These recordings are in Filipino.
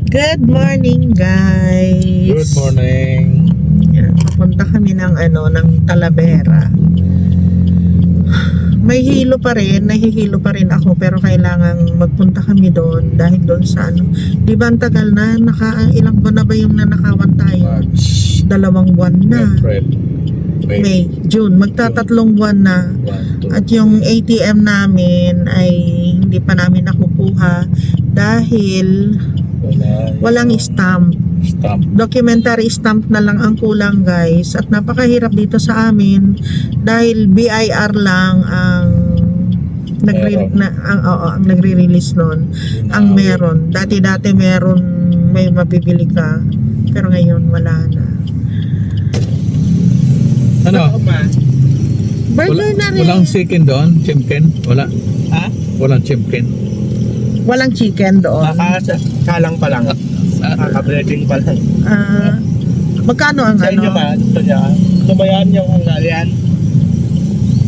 Good morning, guys. Good morning. Yan, papunta kami ng ng Talavera. May hilo pa rin, nahihilo pa rin ako, pero kailangan magpunta kami doon dahil doon sa di ba ang tagal na, ilang buwan na ba yung nanakawan tayo? March, 2 buwan na. April, May, June, magtatatlong buwan na. 1, 2. At yung ATM namin ay hindi pa namin nakukuha dahil walang stamp. Documentary stamp na lang ang kulang, guys, at napakahirap dito sa amin dahil BIR lang ang ang nagre-release noon. Ang meron, dati meron, may mabibili ka, pero ngayon wala na. Ano? Burger na rin. Walang chicken doon? Chimken? Wala? Ha? Walang chimken? Walang chicken doon. Salang pa lang. Kaka-breading pa lang. Magkano ang Sa inyo ba? Gusto niya? Gusto mo yan yung Hungarian?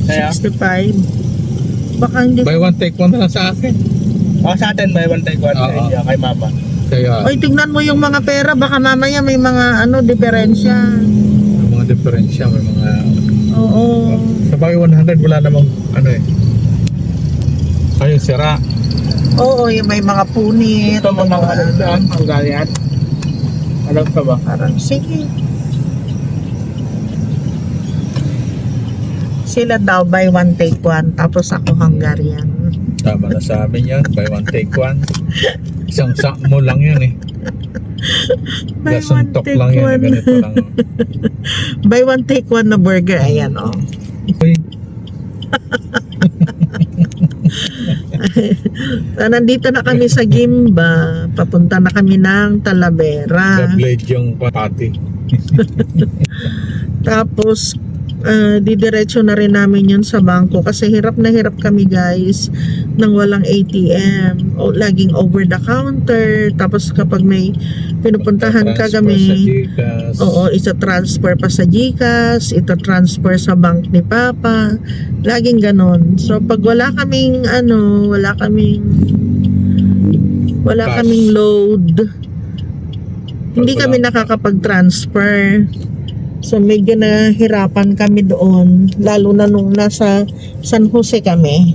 Kaya? 65. Baka hindi. Buy one take one na lang sa akin. Sa atin may one take one sa Oo. inyo kay mama. Kaya Oy, tignan mo yung mga pera, baka mamaya may mga diferensya. may mga diferensya, may mga Oo. sa buy 100 wala namang kayo sira. Oo, yung may mga punit. Ito mo mga alam doon, Hungarian. Alam ka ba? Parang, sige. Sila daw buy one take one, tapos ako Hungarian. Tama na sa amin yan. Buy one take one. Isang sakmo lang yan eh. Buy one Gasuntok take lang yan. one. Ganito lang. Buy one take one na burger, ayan oh. Uy, Nandito na kami sa Gimba. Papunta na kami ng Talavera. the-blade yung pati. Tapos didiretso na rin namin yun sa bangko kasi hirap na hirap kami, guys, nang walang ATM o laging over the counter. Tapos kapag may pinupuntahan ka Transfer kami, sa Gcash. oo, transfer pa sa GCash, transfer sa bank ni Papa, laging ganon. So pag wala kaming Cash. load, hindi kami wala. nakakapag-transfer. So medyo nahirapan kami doon, lalo na nung nasa San Jose kami.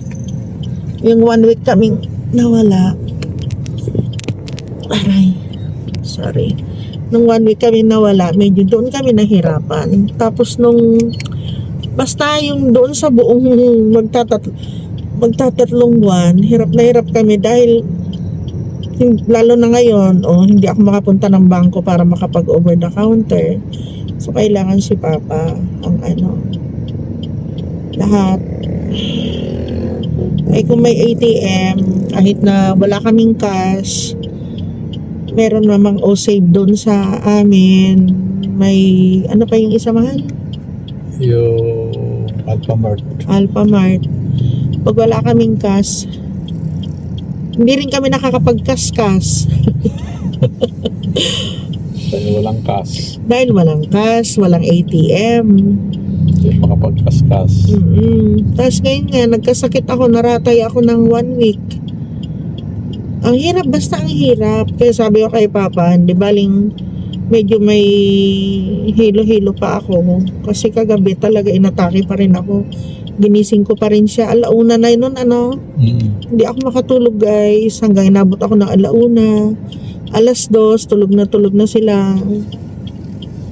Yung 1 week kaming nawala. Aray, sorry. Nung 1 week kami nawala, medyo doon kami nahirapan. Tapos basta yung doon sa buong magtatatlong buwan, hirap na hirap kami dahil lalo na ngayon, hindi ako makapunta ng bangko para makapag-over the counter. So kailangan si Papa ang lahat. Ay kung may ATM, kahit na wala kaming cash, meron namang O-Save doon sa amin. May pa yung isa, mahal? Yung Alphamart. Alphamart. Pag wala kaming cash, hindi rin kami nakakapag-cash. Dahil walang cash. Dahil walang cash, walang ATM. Hindi makapagkaskas. Tapos ngayon nga, nagkasakit ako, naratay ako ng 1 week. Ang hirap, basta ang hirap. Kaya sabi ko kay Papa, hindi baling medyo may hilo-hilo pa ako. Kasi kagabi talaga inatake pa rin ako. Ginising ko pa rin siya. Alauna na yun, Hindi ako makatulog, guys. Hanggang inabot ako ng alauna. 2:00, tulog na sila.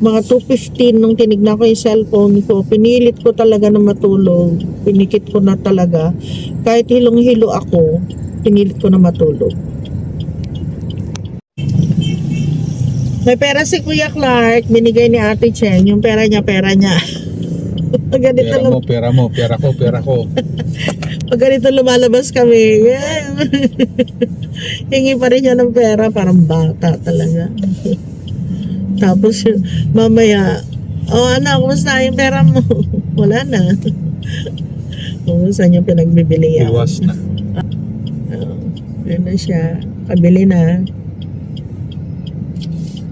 Mga 2:15 nung tinignan ko yung cellphone ko, pinilit ko talaga na matulog. Pinikit ko na talaga. Kahit hilong-hilo ako, pinilit ko na matulog. May pera si Kuya Clark, binigay ni Ate Cheng. Yung pera niya. Ganito lang. Pera ko. Pag ganito lumalabas kami, hingi pa rin niya ng pera, parang bata talaga. Tapos mamaya, anak, kumusta yung pera mo? Wala na. Saan niya pinagbibili yan? Iwas na. Ano siya, kabili na.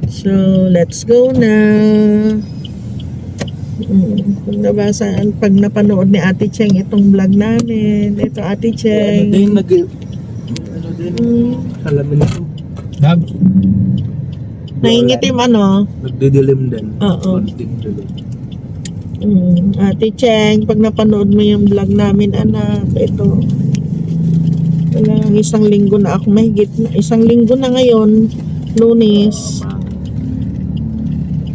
So, let's go na. Kung nabasaan, pag napanood ni Ate Cheng itong vlog namin, ito Ate Cheng. Ano din, salamin ito. Nangingitim ano? Nagdidilim din. Oo. Konting dilim. Ate Cheng, pag napanood mo yung vlog namin, anak, ito. Wala, isang linggo na ako, mahigit na. Isang linggo na ngayon, Lunes.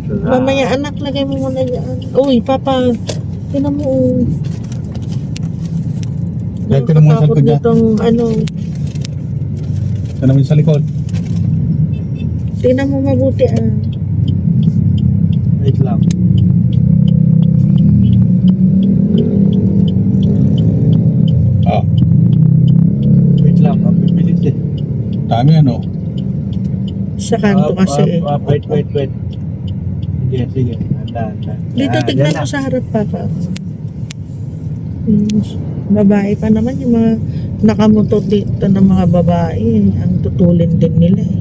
Mamaya, anak, lagay mo muna dyan. Uy, Papa, tinan mo. Dahil tinan mo sa Nakatakot likod niya. nitong, ano, Ito namin sa likod. tinan mo mabuti, ah. Wait lang. Wait lang, mapipilit eh. Dami ano. Sa kanto kasi. Wait. Sige. Handa. Dito, tignan mo sa harap, Papa. Babae pa naman yung mga nakamotor dito ng mga babae. Ang tutulin din nila eh.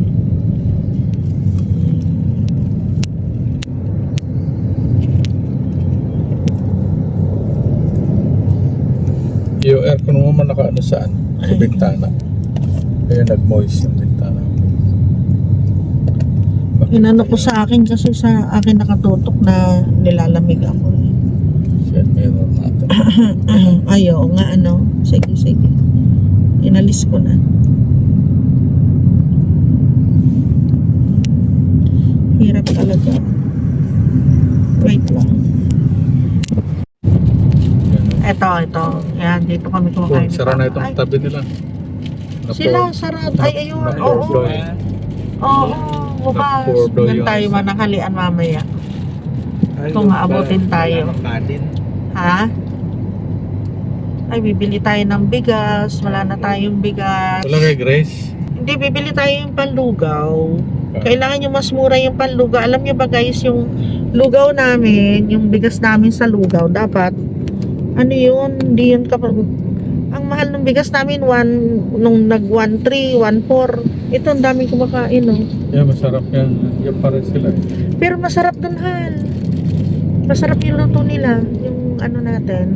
Yung aircon mo man nakaano saan? Sa Ay. bintana. Kaya nag-moist yung bintana. Inano ko sa akin kasi sa akin nakatutok na nilalamig ako eh. Siya, meron natin. Ayaw nga ano. Sige. Inalis ko na. Hirap talaga. Wait lang. Ito. Yan, dito kami kumakain. Sara na itong Ay, tabi nila. sila, sarap. Ay, ayun. Oo. Oo. Bukas. Napordo Yan yung tayo isa. mananghalian mamaya. Kung aabutin tayo. Ha? Ay, bibili tayo ng bigas. Wala na tayong bigas. Wala kay Grace. Hindi, bibili tayo yung panlugaw. Kailangan yung mas mura yung panlugaw. Alam nyo ba guys, yung lugaw namin, yung bigas namin sa lugaw, dapat, ano yun, hindi yun kapag, ang mahal ng bigas namin, nung nag 1.3, 1.4, ito ang daming kumakain, no? Yeah, masarap yan. Yan pa rin sila eh. Pero masarap dun, Hal. Masarap yung luto nila, yung ano natin.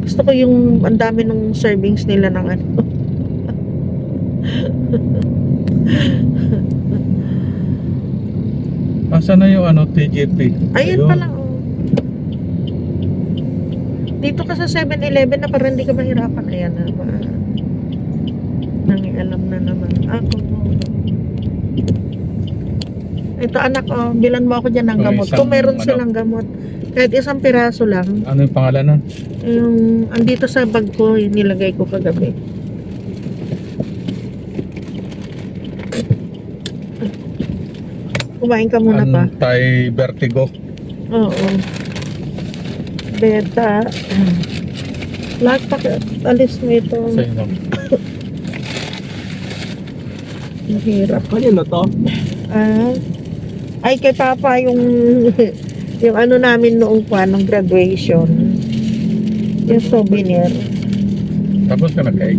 Gusto ko yung, ang dami nung servings nila ng ano. Asa na yung ano, TJP? Ayun pa lang, oh. Dito ka sa 7-Eleven na parang hindi ka mahirapan. Ayan na. Nangialam na naman. Ako. Ito anak, oh. Bilan mo ako dyan ng Oh, gamot. isang Kung meron ano? silang gamot. Kahit isang piraso lang. Ano yung pangalan nun? Yung, andito sa bag ko, yung nilagay ko kagabi. Kumain ka muna pa. Anti-vertigo. Oo. Beta. Lahat pa, alis mo ito. Sa inyo. Mahirap. Kanino to? Ay, kay Papa yung yung ano namin noong nung graduation. Yung souvenir. Tapos ka na cake.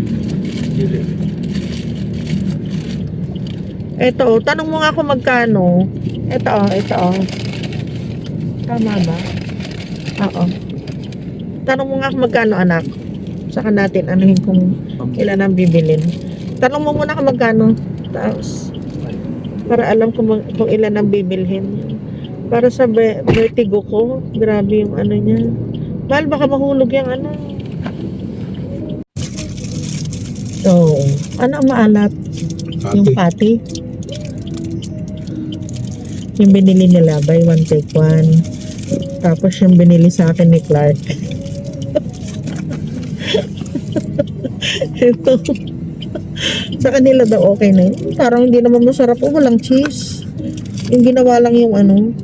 Ito, tanong mo nga kung magkano. Ito. Tama ba? Oo. Tanong mo nga kung magkano, anak. Saka natin anuhin kung ilan ang bibilin. Tanong mo muna kung magkano. Tapos, para alam kung ilan ang bibilhin. Para sa vertigo ko, grabe yung ano niya. Mahal, baka mahulog yung ano. So, ano ang maalat? Yung patty. Yung binili nila, buy one take one. Tapos yung binili sa akin ni Clark. Ito. Sa kanila daw okay na yun. Parang hindi naman masarap. Oh, walang cheese. Yung ginawa lang yung ano.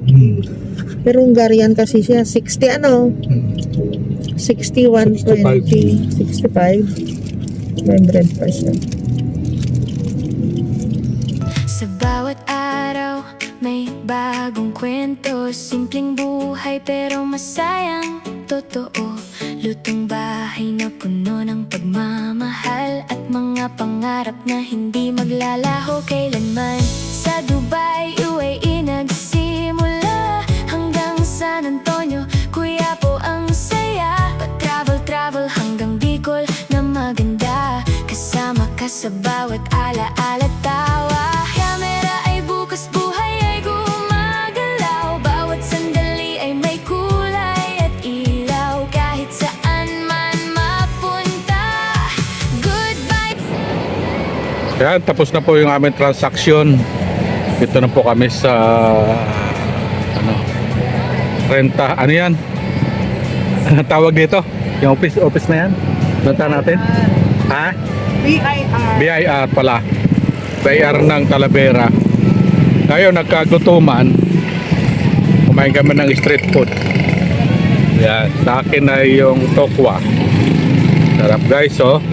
Pero Hungarian kasi siya. 60 ano? 61, 20, 65. 100%. Sa bawat araw, may bagong kwento. Simpleng buhay pero masayang totoo. Lutong bahay na puno ng pagmamahal at mga pangarap na hindi maglalaho kailanman. Sa Dubai, UAE nagsimula hanggang San Antonio, Quiapo ang saya. Pa-travel hanggang Bicol na maganda. Kasama ka sa bawat alaala tawa. Yaman Yan, tapos na po yung aming transaction. Ito na po kami sa ano, renta. Ano yan? Ano tawag dito? Yung office na yan? Nata natin? Ha? BIR. BIR pala. BIR ng Talavera. Ngayon, nagkagutuman. Kumain kami ng street food. Yan. Sa akin ay yung tokwa. Sarap guys, oh.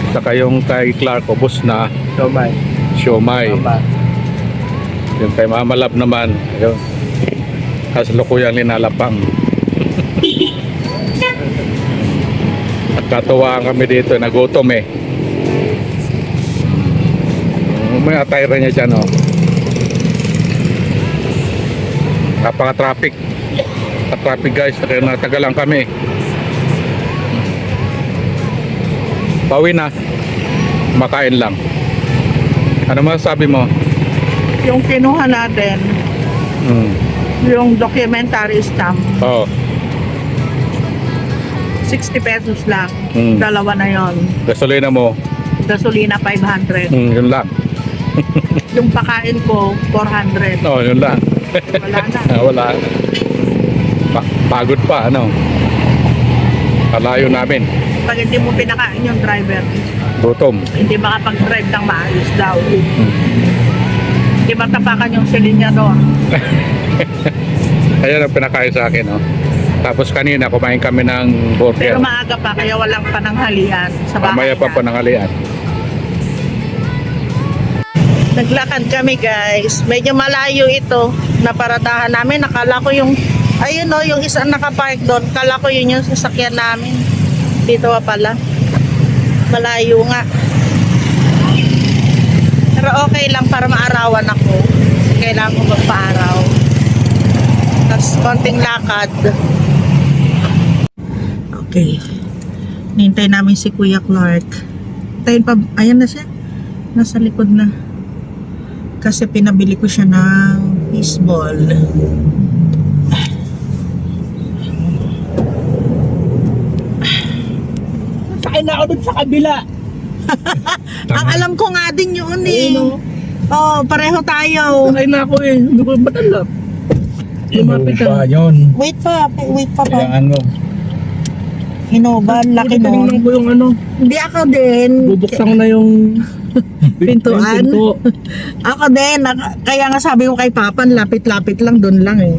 Saka yung kay Clark, ubos na Siomay. siomay. Tama. Yung kay Mama Love naman, yun. Kasalukuyang linalapang. At katuwaan kami dito, nagutom eh. May atayra niya dyan, oh. Napaka-traffic. Traffic guys, kaya natagalan kami. Bawi na. Makain lang. Ano masasabi mo? Yung kinuha natin, Hmm. yung documentary stamp, Oh. 60 pesos lang. Hmm. Dalawa na yon. Gasolina mo. Gasolina 500. Yun lang. Yung pakain ko 400. No, yun lang. Wala na. Wala. Pagod pa, ano? Kalayo namin. Pag hindi mo pinakain yung driver, Gutom. hindi makapag-drive ng maayos daw. Hindi matapakan yung silinyador. Ayan ang pinakain sa akin, oh. Tapos kanina kumain kami ng burger. Pero maaga pa, kaya walang pananghalian sa bahay. Mamaya pa na. panangalian. Naglakad kami guys. Medyo malayo ito na paradahan namin. Nakala ko yung, ayun o, yung isang nakapark doon. Kala ko yun yung sasakyan namin. Dito pala. Malayo nga. Pero okay lang para maarawan ako. Kasi kailangan ko magpaaraw. Tapos konting lakad. Okay. Nintay namin si Kuya Clark. Tayo pa, ayan na siya. Nasa likod na. Kasi pinabili ko siya ng baseball. Sakay na ako dun sa kabila. Ang alam ko nga din yun eh. Ayun, Oh, pareho tayo. Sakay na ako eh. Hindi ko ba't alam? Lumapit Inuba ka. yun. Wait pa ba? Kailangan mo. Innova, laki Tinignan nun. ko yung ano. Hindi ako din. Bubuksan ko na yung Pintuan? pinto. Ako din. Kaya nga sabi ko kay Papa, lapit-lapit lang, doon lang eh.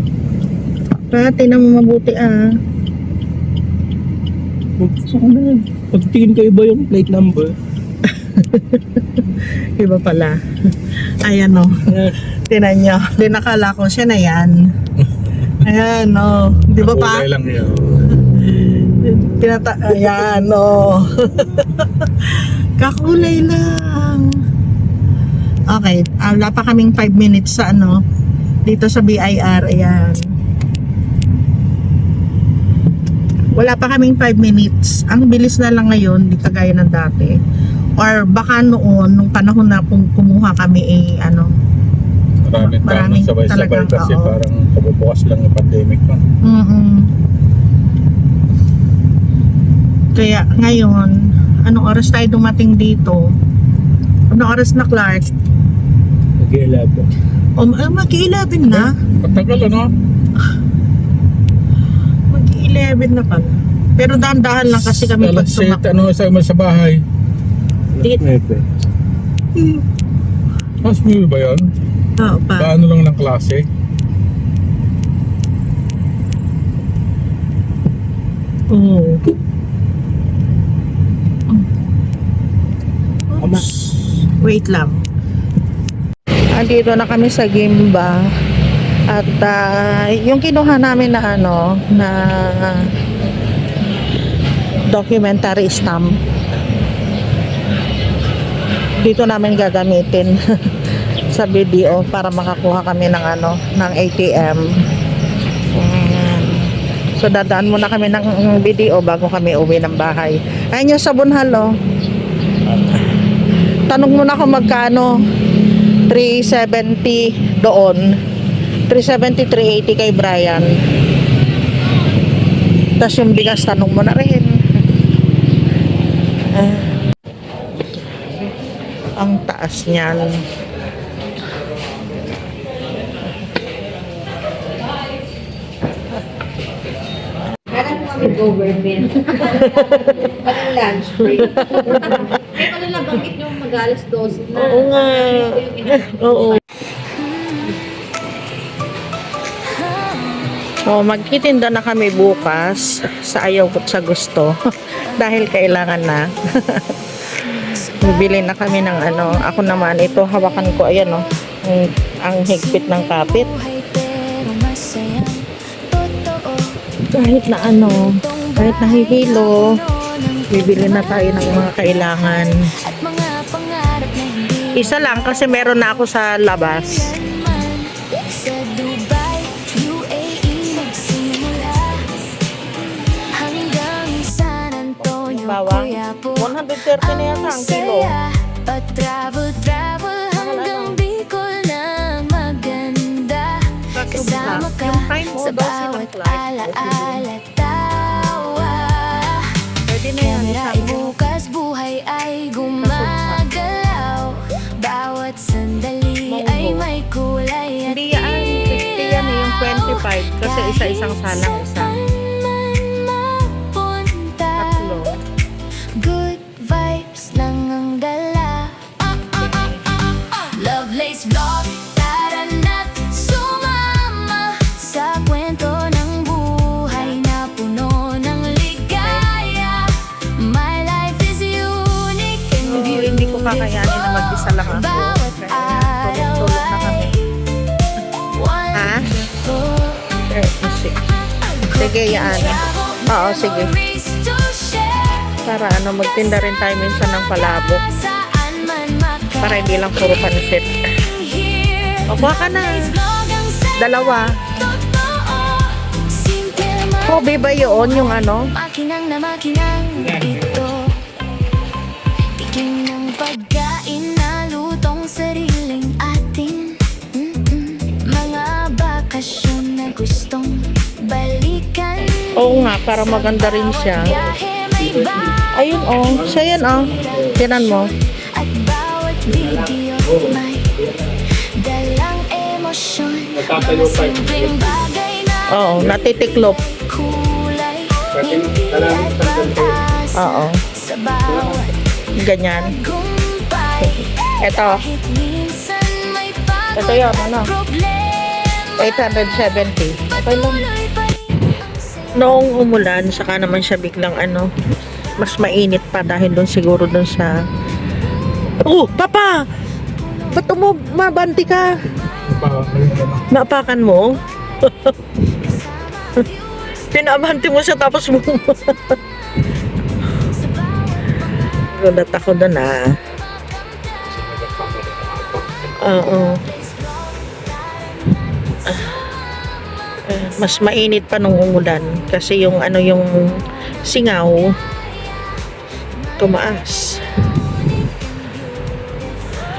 Pa, tinan mo mabuti ah. Bubuksan ko na yun. Pagtingin ko iba yung plate number. Iba pala. Ayan o. Tinan nyo. Di nakala ko siya na yan. Ayan o. Di ba pa? Kulay lang yun. Ayan o. Kakulay lang. Okay. Wala pa kaming 5 minutes sa ano. Dito sa BIR. Ayan. Wala pa kaming 5 minutes. Ang bilis na lang ngayon. Di kagaya ng dati. Or baka noon, nung panahon na kumuha kami ano. Maraming Maraming sabay-sabay talagang, kasi oo. parang kabubukas lang ng pandemic pa. Kaya ngayon, anong oras tayo dumating dito? Anong oras na, Clark? Nag-11. Mag-11 na? Patagal ano? Mag-11 na pala. Pero dahan-dahan lang kasi kami pag Alas 7, sumakot. ano sa bahay? Dito. Mas mo ba yun? Oo pa. Paano lang ng klase? Oo. Ama. Wait lang. Andito na kami sa Gimba. At yung kinuha namin na ano, na documentary stamp. Dito namin gagamitin sa video para makakuha kami ng ano, ng ATM. Ayan. So dadaan muna kami ng video bago kami uwi ng bahay. Ayun yung sabunhal oh. Tanong mo na kung magkano. 370 doon. 370, 380 kay Brian. Tapos yung bigas, tanong mo na rin. Ang taas niyan. Meron kami government. Parang lunch break. Kaya pala nabanggit nyo mag-alas 12 na. Oo nga. Oo. Oh, magtitinda na kami bukas sa ayaw at sa gusto dahil kailangan na. Bibili na kami ng ano. Ako naman ito hawakan ko ayan oh. Ang higpit ng kapit. Buhay pero masayang totoo. Kahit na ano, kahit nahihilo, bibili na tayo ng mga kailangan. At mga pangarap na hindi Isa lang kasi meron na ako sa labas. man. Sa Dubai, UAE nagsimula hanggang San Antonio, Bawang, Quiapo. 130 na yata ang kilo. Pa-travel hanggang Bicol na maganda. Kasama ka Yung time mo, sa daw silang bawat flight. alaala tawa. Pwede na yan. Kamera ay bukas, buhay ay gumagalaw. Bawat sandali ay may kulay at Hindi yan, 50 yan eh, yung 25. Kasi isa-isang salang isa. Mapunta, Tatlo. good vibes lang ang dala. Lovelace Vlog, tara na't sumama sa kwento ng buhay na puno ng ligaya. My life is unique and Oo, beautiful. hindi ko kakayanin na mag-isa lang ako. Bawat Kaya tulog na kami. Ha? wonderful. Sige, yan. Oo, sige. Para ano, magtinda rin tayo minsan ng palabok. Para hindi lang puro pansit. O, kuha ka na. Dalawa. Hobby ba yun, yung ano? Makinang na makinang ito. Tikim ng pagkain na lutong sariling atin. Mga bakasyon na gustong balikan. Oo nga, para maganda rin siya. Biyahe may Ayun, oh. Siya yan, oh. Tinan mo. at bawat video may dalang emosyon. Mga simpleng bagay na Oo, natitiklop. kulay, ngiti at pag-asa. Oo, Sa bawat ganyan. gumpay, Ito, kahit minsan may ito yun, ano? problema, 870. Okay lang. tuloy pa rin ang saya. Noong umulan, saka naman siya biglang ano, mas mainit pa dahil doon siguro doon sa... Oh, Papa! Ba't mabanti ka? Naapakan mo? Pinabanti mo siya tapos mo. Gulat ako doon ah. Oo. Mas mainit pa nung umulan kasi yung ano yung singaw tumaas.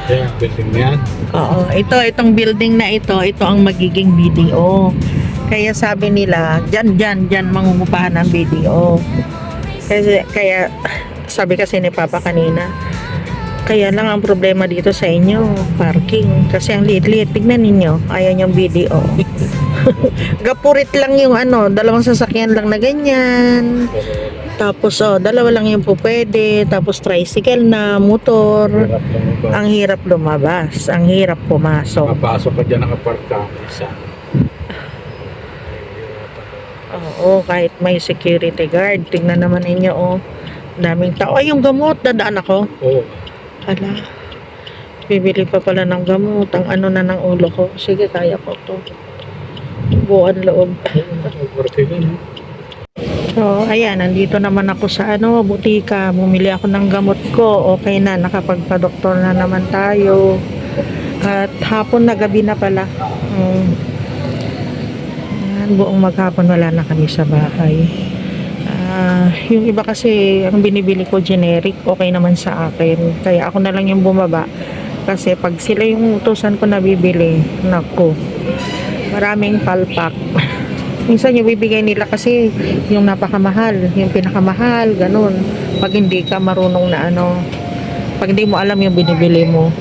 Kaya, building na yan. Oo, itong building na ito ang magiging BDO. Kaya sabi nila, diyan mangungupahan ng BDO. Kaya sabi kasi ni Papa kanina, kaya lang ang problema dito sa inyo, parking. Kasi ang liit-liit, tignan ninyo, ayaw niyang BDO. Gapurit lang yung ano, dalawang sasakyan lang na ganyan. Tapos dalawa lang yung po pwede. Tapos tricycle na, motor. Hirap lang ba? Ang hirap lumabas, ang hirap pumasok. Papasok ka dyan nakapark ka. Isa. Oo, kahit may security guard. Tingnan naman ninyo, oh. Daming tao. Ay, yung gamot, dadaan ako. Oo. Hala. Bibili pa pala ng gamot. Ang ano na ng ulo ko. Sige, kaya ko to. Buwan loob. Working yan. So, ayan, nandito naman ako sa ano, butika. Bumili ako ng gamot ko. Okay na, nakapagpa-doktor na naman tayo. At hapon na, gabi na pala. Ayan, buong maghapon wala na kami sa bahay. Yung iba kasi, ang binibili ko generic, okay naman sa akin. Kaya ako na lang yung bumaba. Kasi pag sila yung utusan ko na bibili, naku, maraming palpak. Minsan yung bibigay nila kasi yung napakamahal, yung pinakamahal, ganun. Pag hindi ka marunong na ano, Pag hindi mo alam yung binibili mo.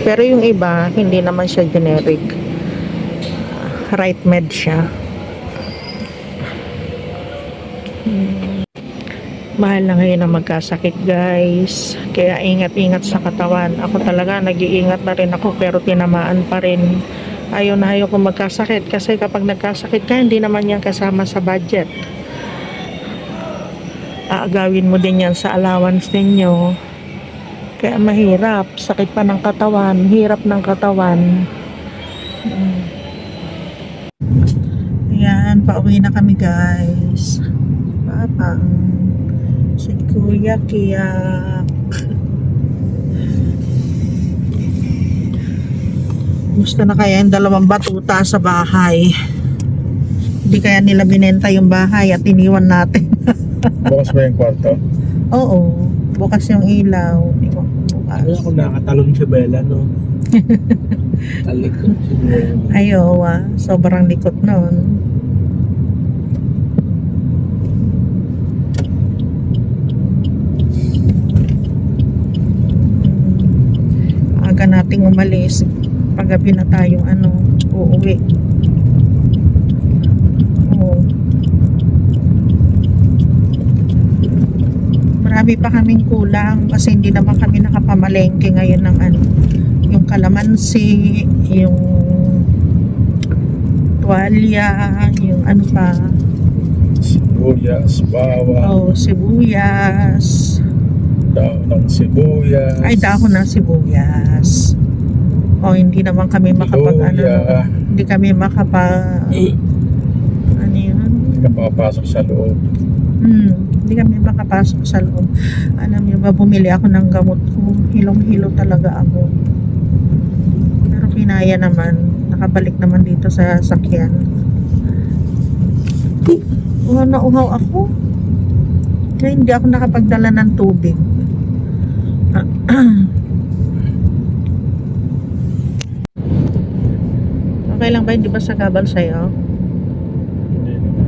Pero yung iba, hindi naman siya generic. Right med siya. Mahal na ngayon na magkasakit, guys. Kaya ingat-ingat sa katawan. Ako talaga, nag-iingat na rin ako pero tinamaan pa rin. Ayaw na ayaw ko magkasakit kasi kapag nagkasakit ka, hindi naman yan kasama sa budget. Aagawin mo din yan sa allowance ninyo. Kaya mahirap. Sakit pa ng katawan. Hirap ng katawan. Ayan, pauwi na kami, guys. Papang si Kuya Kiyak. Gusto na kaya yung 2 batuta sa bahay. Hindi kaya nila binenta yung bahay at iniwan natin. Bukas ba yung kwarto? Oo, bukas yung ilaw. Bukas. Ano ako nakatalon si Bella, no? Talikot siguro. Ayaw, sobrang likot nun. Aga nating umalis. Paggabi na tayong uuwi. Oo. Marami pa kaming kulang kasi hindi naman kami nakapamalengke ngayon ng yung kalamansi, yung tuwalya, yung pa, Sibuyas, bawang, sibuyas. daon ng sibuyas. Ay, dahon ng sibuyas. Hindi naman kami Luya. hindi kami ano yun? Hindi ka makapasok sa loob. Hindi kami makapasok sa loob. Alam niyo ba, bumili ako ng gamot ko. Hilong-hilo talaga ako. Pero kinaya naman. Nakabalik naman dito sa sakyan. Nauhaw ako. Kaya hindi ako nakapagdala ng tubig. Okay lang ba? Hindi ba sa kabal sa'yo? Hindi naman.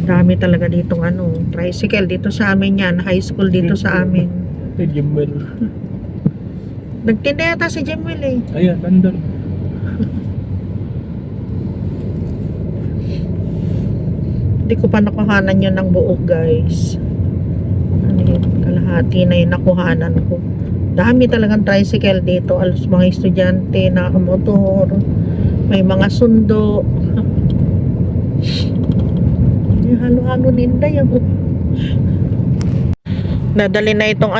Dami talaga ditong tricycle dito sa amin yan. High school dito sa amin. Ito, Jimmel. Nagtinda yata si Jemwell eh. Ayan, nandun. Hindi ko pa nakuhanan yun ng buo, guys. Kalahati na yung nakuhanan ko. Dami talagang tricycle dito. Alos mga estudyante, nakamotor, may mga sundo. Halo-halo ninda yun. Nadali na itong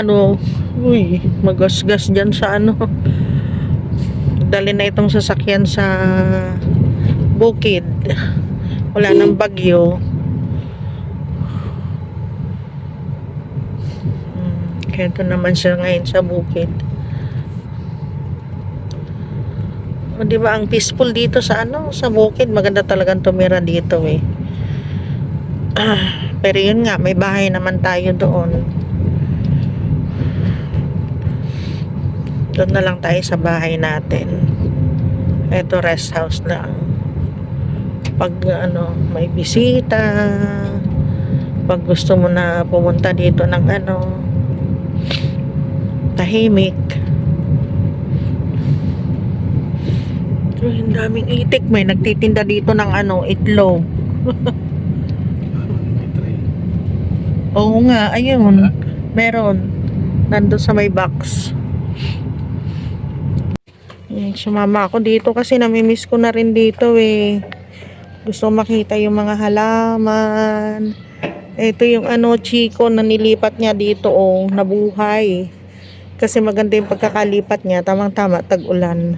magasgas dyan sa dali na itong sasakyan sa bukid. Wala nang bagyo. Kaya ito naman siya ngayon sa bukid. Di ba ang peaceful dito sa sa bukid, maganda talagang tumira dito eh. Pero yun nga, may bahay naman tayo doon. Doon na lang tayo sa bahay natin. Ito rest house lang. Pag may bisita, pag gusto mo na pumunta dito ng tahimik. Ang daming itik. May nagtitinda dito ng itlog. Oo nga, ayun. Meron. Nandun sa may box. Sumama ako dito kasi namimiss ko na rin dito eh. Gusto makita yung mga halaman. Ito yung chiko na nilipat niya dito nabuhay. Kasi maganda yung pagkakalipat niya. Tamang-tama, tag-ulan.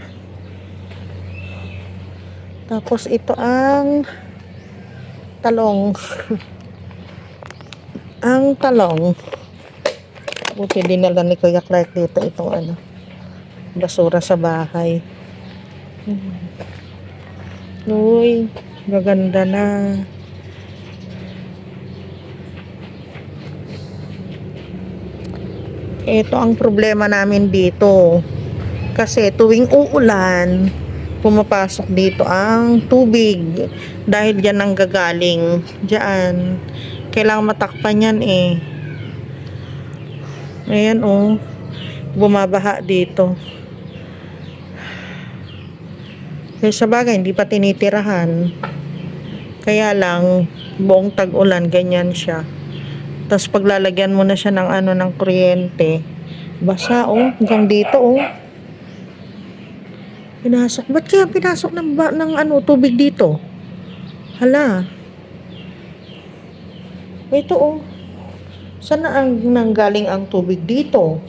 Tapos ito ang talong. Ang talong. Buti dinala ni Kuya Clark dito itong basura sa bahay. Uy, maganda na. Ito ang problema namin dito. Kasi tuwing uulan, pumapasok dito ang tubig dahil dyan ang gagaling dyan. Kailangan matakpan yan eh. Ayan oh, bumabaha dito. Kaya sa bagay hindi pa tinitirahan, kaya lang buong tag-ulan ganyan siya. Tapos paglalagyan mo na siya ng ano, ng kuryente, basa oh, hanggang dito oh. Pinasok. Ba't kaya pinasok ng ano, tubig dito? Hala. Ito oh. Saan na nanggaling ang tubig dito?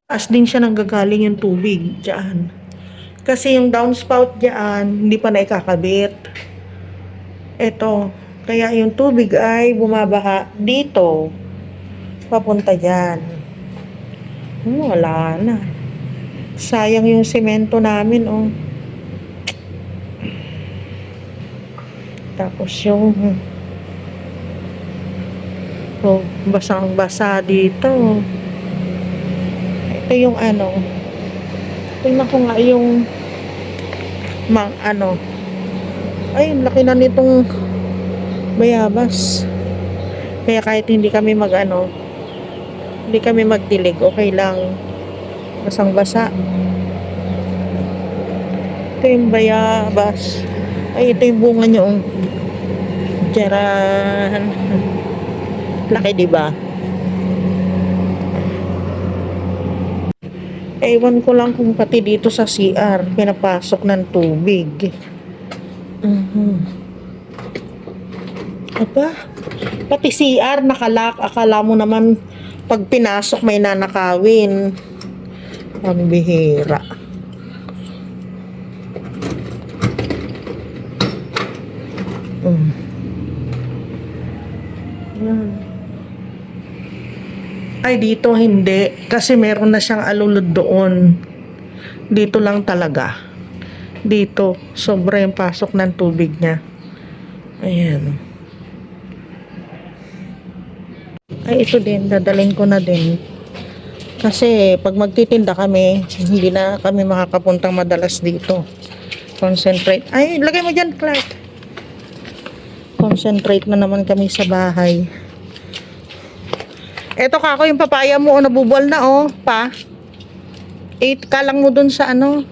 As din siya nanggagaling yung tubig diyan. Kasi yung downspout diyan, hindi pa naikakabit. Ito. Kaya yung tubig ay bumabaha dito. Papunta diyan. Wala na. Sayang yung semento namin, oh. Tapos yung oh, basang-basa dito. Ito yung ano. Tingnan ko nga yung ano. Ay, laki na nitong bayabas. Kaya kahit hindi kami hindi kami magdilig, okay lang. Basang-basa. Ito yung bayabas. Ay, ito yung bunga niyo. Tiyaran. Laki, diba? Ewan ko lang kung pati dito sa CR pinapasok ng tubig. Aba, pati CR nakalak. Akala mo naman pag pinasok may nanakawin. Ang bihira. Ay, dito hindi. Kasi meron na siyang alulod doon. Dito lang talaga. Dito. Sobra yung pasok ng tubig niya. Ayan. Ay, ito din. Dadalhin ko na din. Kasi pag magtitinda kami, hindi na kami makakapuntang madalas dito. Concentrate. Ay, lagay mo dyan, Clark. Concentrate na naman kami sa bahay. Eto kako yung papaya mo, nabubual na oh, pa. 8 ka lang mo dun sa ano.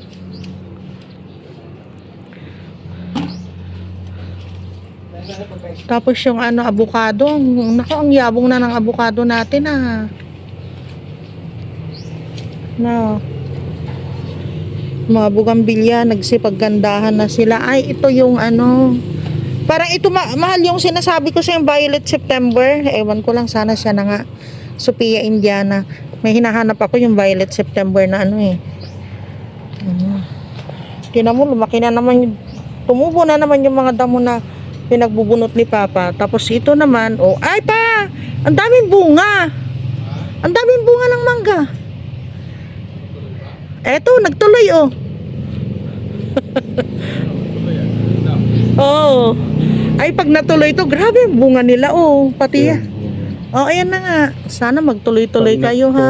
Tapos yung ano, avocado. Naku, ang yabong na ng avocado natin ah. No. Mga bugambilya, nagsipaggandahan na sila. Ay, ito yung ano. Parang ito mahal yung sinasabi ko sa yung Violet September. Ewan ko lang, sana siya na nga. Sophia Indiana. May hinahanap ako yung Violet September na ano eh. Tingnan mo, lumaki na naman. Tumubo na naman yung mga damo na pinagbubunot ni Papa. Tapos ito naman, oh, ay pa! Ang daming bunga! Ang daming bunga ng mangga. Eto, nagtuloy oh. Oh. Ay, pag natuloy to, grabe ang bunga nila oh. Pati yan. Oh, ayan na nga. Sana magtuloy-tuloy kayo ha.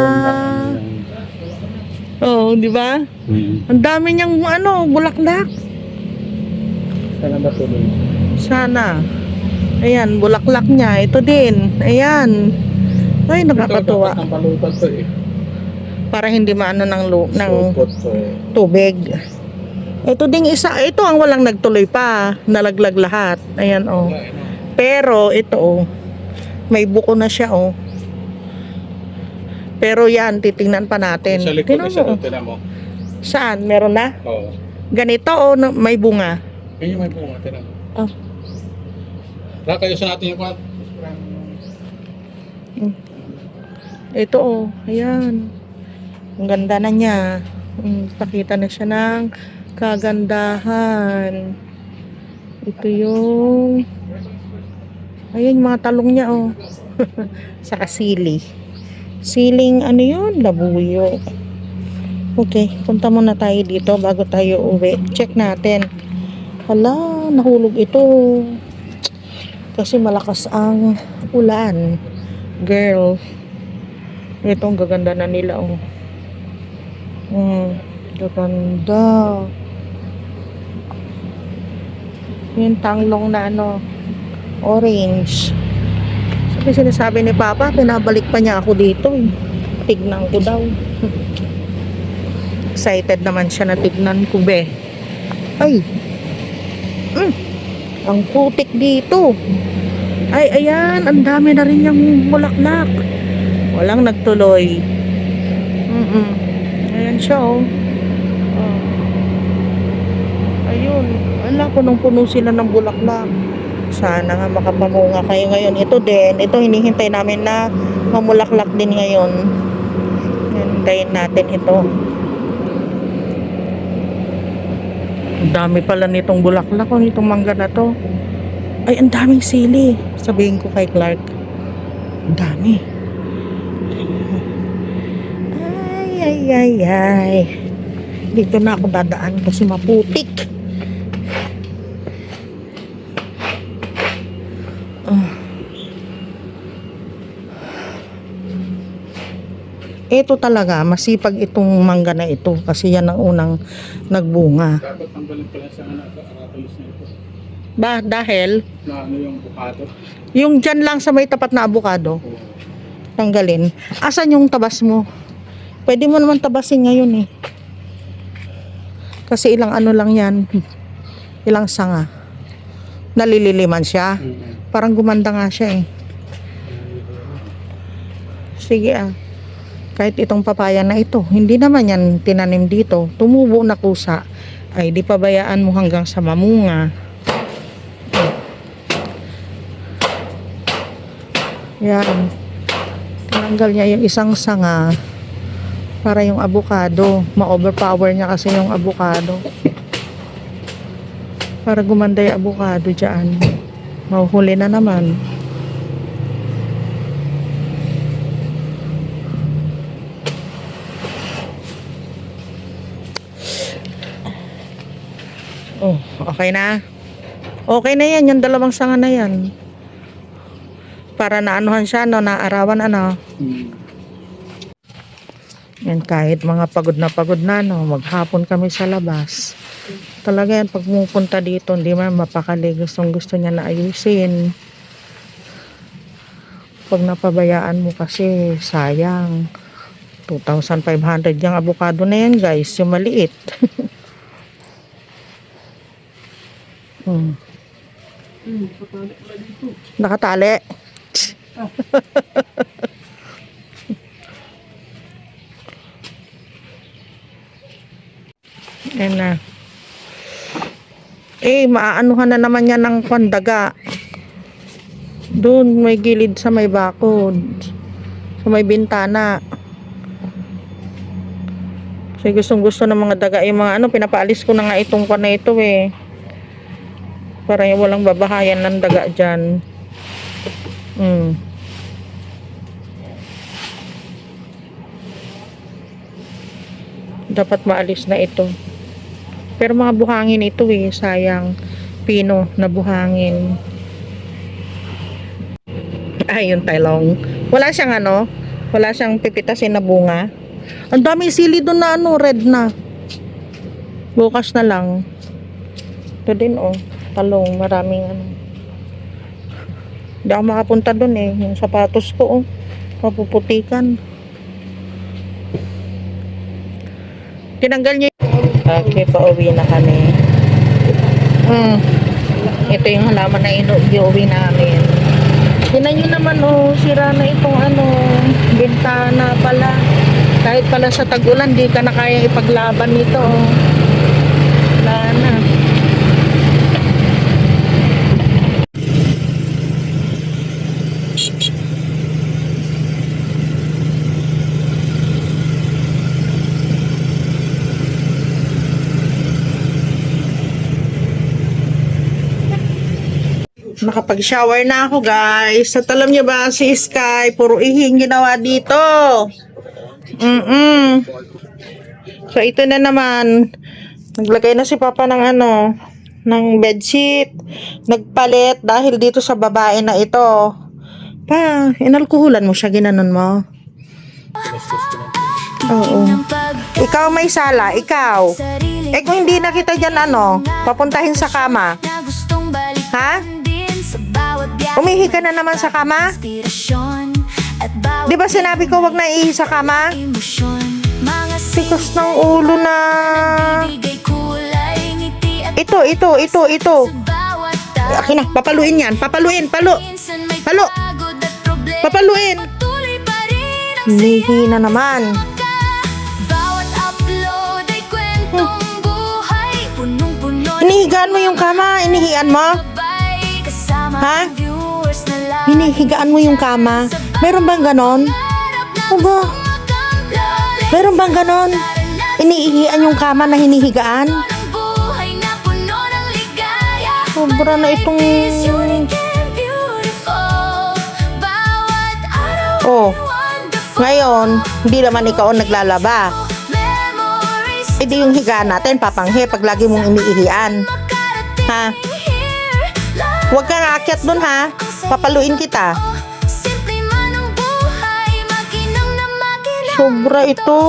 Oh, di ba? Ang dami niyang ano, bulaklak. Sana ba tuloy? Sana. Ayan, bulaklak niya. Ito din. Ayan. Ay, nakakatuwa. Ito, dapat ng palupat to eh. Para hindi maano ng Supot to eh. tubig. Ito ding isa. Ito ang walang nagtuloy pa. Nalaglag lahat. Ayan oh. Pero ito oh. May buko na siya oh. Pero yan, titingnan pa natin. Sa likod, Tingnan isa mo, doon, tinan mo. saan? Meron na? Oo. Ganito o may bunga? Yun yung may bunga, tinan mo. Oh. Kakayusan natin yung kwat. Ito oh, ayan. Ang ganda na niya. Pakita na siya ng kagandahan. Ito yung ayan, mga talong niya oh. Saka sili. Siling ano yun? Labuyo. Okay, punta muna tayo dito bago tayo uwi. Check natin. Hala, nahulog ito. Kasi malakas ang ulan. Girl. Ito ang gaganda na nila oh. Gaganda. Yung tanglong na orange. Sabi sinasabi ni Papa, pinabalik pa niya ako dito. Tignan ko daw. Excited naman siya na tignan ko, be. Ay! Ang putik dito. Ay, ayan. Ang dami na rin yung bulaklak. Walang nagtuloy. Ayan siya, oh. Ayun. Ala, punong-puno sila ng bulaklak. Sana nga makapamunga kayo ngayon. Ito din. Ito hinihintay namin na mamulaklak din ngayon. Hintayin natin ito. Ang dami pala nitong bulaklak. Nitong mangga na to. Ay, ang daming sili. Sabihin ko kay Clark. Ang dami. Ay. Dito na ako dadaan kasi maputik. Ito talaga, masipag itong mangga na ito kasi yan ang unang nagbunga. Dapat tanggalin pala sa aratolis na ito. Ba, dahil Na yung bukado. yung dyan lang sa may tapat na abukado, tanggalin. Asan yung tabas mo? Pwede mo naman tabasin ngayon eh. Kasi ilang lang yan. Ilang sanga. Nalililiman siya. Parang gumanda nga siya eh. Sige kahit itong papaya na ito, hindi naman yan tinanim dito, tumubo na kusa, ay di pabayaan mo hanggang sa mamunga. Yan. Tinanggal niya yung isang sanga para yung avocado, ma-overpower niya kasi yung avocado. Para gumanda yung avocado dyan. Mahuhuli na naman. Oh, okay na. Okay na yan, yung dalawang sanga na yan. Para naanuhan siya, naarawan Yan, kahit mga pagod na, maghapon kami sa labas. Talaga yan, pag pumunta dito, hindi man mapakali. Gusto niya na ayusin. Pag napabayaan mo kasi, sayang. 2,500 yung avocado na yan, guys. Yung maliit. Nakatali. Ayan na. Maaanuhan na naman yan ng pandaga. Doon may gilid sa may bakod. Sa may bintana. Kasi gustong gusto ng mga daga. Yung mga pinapaalis ko na nga itong pan na ito eh. Para yung walang babahayan ng daga dyan. Dapat maalis na ito. Pero mga buhangin ito eh. Sayang. Pino na buhangin. Ay, yung talong. Wala siyang wala siyang pipitasin na bunga. Ang daming sili doon na red na. Bukas na lang. Ito din talong, maraming Hindi ako makapunta doon eh. Yung sapatos ko mapuputikan. Tinanggal niya. Okay, pauwi na kami. Ito yung halaman na iuwi namin. Tingnan nyo naman sira na itong bintana pala. Kahit pala sa tag-ulan, di ka na kaya ipaglaban nito. Wala na. Nakapag-shower na ako, guys. At alam niyo ba, si Sky, puro ihing ginawa dito. So, ito na naman. Naglagay na si Papa ng ng bedsheet. Nagpalit dahil dito sa babae na ito. Pa, inalkoholan mo siya, ginanon mo. Oo. Ikaw may sala, ikaw. Sarili Eh kung hindi na kita dyan papuntahin sa kama. na gustong balikan Ha? din sa bawat biyahe. Umihi ka na naman sa kama? Inspirasyon at bawat Di ba sinabi ko wag na ihi sa kama? emosyon. Mga Tikas ng ulo na. bibigay kulay, ngiti at Ito. bawat Akin na, papaluin yan. Papaluin, palo. minsan may Palo. pagod at problema. Papaluin. Tuloy pa rin ang Umihi na naman. ka. Bawat upload ay kwentong buhay. Punong-puno ng Inihigaan mo yung kama. Inihian mo? gabay. Kasama Ha? ang viewers na lahat. Hinihigaan mo yung kama. Meron bang ganon? Harap na Aba, makamlay. meron bang ganon? Iniihian yung kama na hinihigaan? Ng buhay na puno ng ligaya. Sobra na itong... Unique and beautiful. Bawat araw Oh, wonderful. ngayon, hindi naman ikaw ang naglalaba. Memories E di yung higaan natin, papanghe, pag lagi mong iniihian. makarating Ha? here. Love Huwag kang aakyat dun ha. Papaluin kita. simple man ang buhay. Makinang na makinang. Sobra ito.